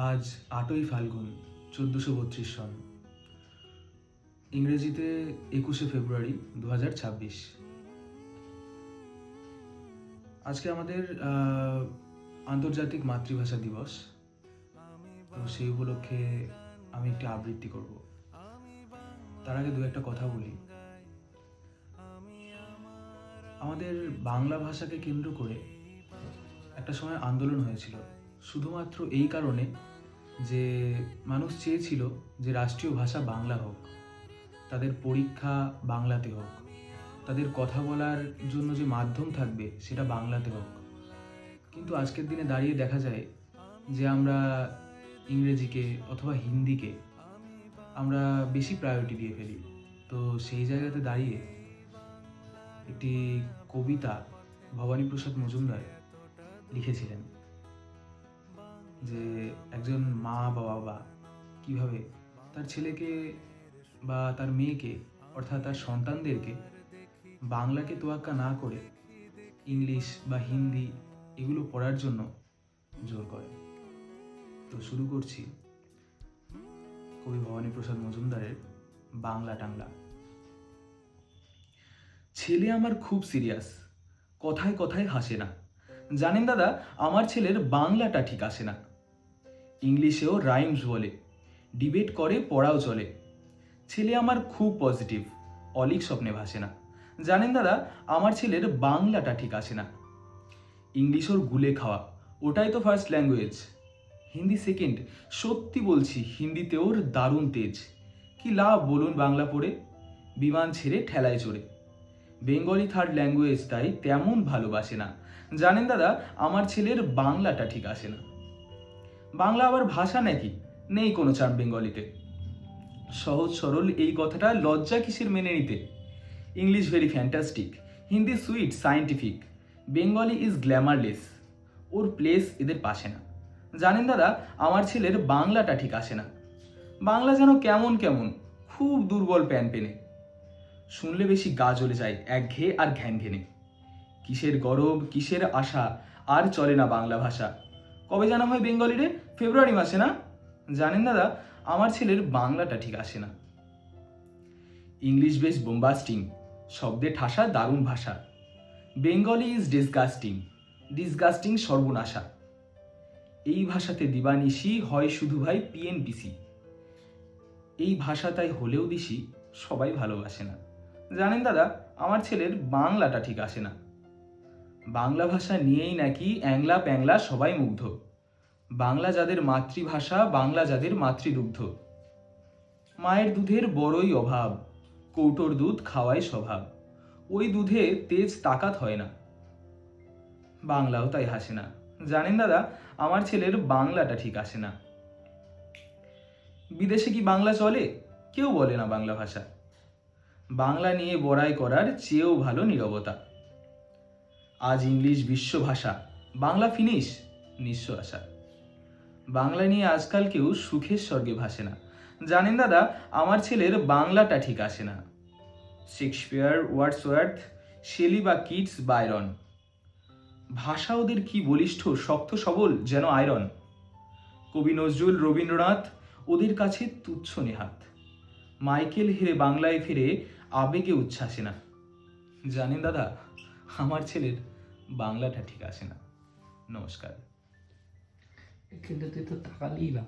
আজ ৮ই ফাল্গুন ১৪৩২ সন, ইংরেজিতে ২১শে ফেব্রুয়ারি ২০২৬। আজকে আমাদের আন্তর্জাতিক মাতৃভাষা দিবস। তো সেই উপলক্ষে আমি একটি আবৃত্তি করব। তার আগে দু একটা কথা বলি। আমাদের বাংলা ভাষাকে কেন্দ্র করে একটা সময় আন্দোলন হয়েছিল, শুধুমাত্র এই কারণে যে মানুষ চেয়েছিল যে রাষ্ট্রীয় ভাষা বাংলা হোক, তাদের পরীক্ষা বাংলাতে হোক, তাদের কথা বলার জন্য যে মাধ্যম থাকবে সেটা বাংলাতে হোক। কিন্তু আজকের দিনে দাঁড়িয়ে দেখা যায় যে আমরা ইংরেজিকে অথবা হিন্দিকে আমরা বেশি প্রায়োরিটি দিয়ে ফেলি। তো সেই জায়গাতে দাঁড়িয়ে একটি কবিতা ভবানীপ্রসাদ মজুমদার লিখেছিলেন যে একজন মা বা বাবা কীভাবে তার ছেলেকে বা তার মেয়েকে অর্থাৎ তার সন্তানদেরকে বাংলাকে তোয়াক্কা না করে ইংলিশ বা হিন্দি এগুলো পড়ার জন্য জোর করে। তো শুরু করছি কবি ভবানীপ্রসাদ মজুমদারের বাংলা টাংলা। ছেলে আমার খুব সিরিয়াস, কথায় কথায় হাসে না। জানেন দাদা, আমার ছেলের বাংলাটা ঠিক আসে না। ইংলিশেও রাইমস বলে, ডিবেট করে, পড়াও চলে। ছেলে আমার খুব পজিটিভ, অলিক স্বপ্নে ভাসে না। জানেন দাদা, আমার ছেলের বাংলাটা ঠিক আসে না। ইংলিশ ওর গুলে খাওয়া, ওটাই তো ফার্স্ট ল্যাঙ্গুয়েজ। হিন্দি সেকেন্ড, সত্যি বলছি হিন্দিতে ওর দারুণ তেজ। কি লাভ বলুন বাংলা পড়ে, বিমান ছেড়ে ঠেলায় চড়ে। বেঙ্গলি থার্ড ল্যাঙ্গুয়েজ তাই তেমন ভালোবাসে না। জানেন দাদা, আমার ছেলের বাংলাটা ঠিক আসে না। বাংলা আবার ভাষা নাকি, নেই কোনো চাপ বেঙ্গলিতে। সহজ সরল এই কথাটা লজ্জা কিসের মেনে নিতে। English very fantastic, Hindi sweet scientific, Bengali is glamourless, or place এদের পাশে না। জানেন দাদা, আমার ছেলের বাংলাটা ঠিক আসে না। বাংলা যেন কেমন কেমন, খুব দুর্বল প্যান পেনে। শুনলে বেশি গা জ্বলে যায় একঘেয়ে আর ঘ্যান ঘেনে। কিসের গরব কিসের আশা, আর চলে না বাংলা ভাষা। কবে জানা হয় বেঙ্গলি রে, ফেব্রুয়ারি মাসে না। জানেন দাদা, আমার ছেলের বাংলাটা ঠিক আসে না। ইংলিশ বেশ বোম্বাস্টিং, শব্দে ঠাসা দারুণ ভাষা। বেঙ্গলি ইজ ডিসগাস্টিং, ডিসগাস্টিং সর্বনাশা। এই ভাষাতে দিবানিশি হয় শুধু ভাই পিএনপিসি। এই ভাষা তাই হলেও দিশি সবাই ভালোবাসে না। জানেন দাদা, আমার ছেলের বাংলাটা ঠিক আসে না। বাংলা ভাষা নিয়েই নাকি অ্যাংলা প্যাংলা সবাই মুগ্ধ। বাংলা যাদের মাতৃভাষা, বাংলা যাদের মাতৃদুগ্ধ। মায়ের দুধের বড়ই অভাব, কৌটোর দুধ খাওয়াই স্বভাব। ওই দুধে তেজ তাকাত হয় না। বাংলাও তাই হাসে না। জানেন দাদা, আমার ছেলের বাংলাটা ঠিক আসে না। বিদেশে কি বাংলা চলে, কেউ বলে না বাংলা ভাষা। বাংলা নিয়ে বড়াই করার চেয়েও ভালো নীরবতা। আজ ইংলিশ বিশ্ব ভাষা, বাংলা ফিনিশ নিঃস্ব আশা। বাংলা নিয়ে আজকাল কেউ সুখের স্বর্গে ভাসে না। জানেন দাদা, আমার ছেলের বাংলাটা ঠিক আসে না। শেক্সপিয়ার, ওয়ার্ডসওয়ার্থ, শেলি বা কিটস, বায়রন, ভাষা ওদের কি বলিষ্ঠ, শক্ত সবল যেন আয়রন। কবি নজরুল, রবীন্দ্রনাথ ওদের কাছে তুচ্ছ নেহাত। মাইকেল হেরে বাংলায় ফিরে আবেগে উচ্ছ্বাসে না। জানেন দাদা, আমার ছেলের বাংলাটা ঠিক আসে না। নমস্কার। কিন্তু তুই তো তাকালি না।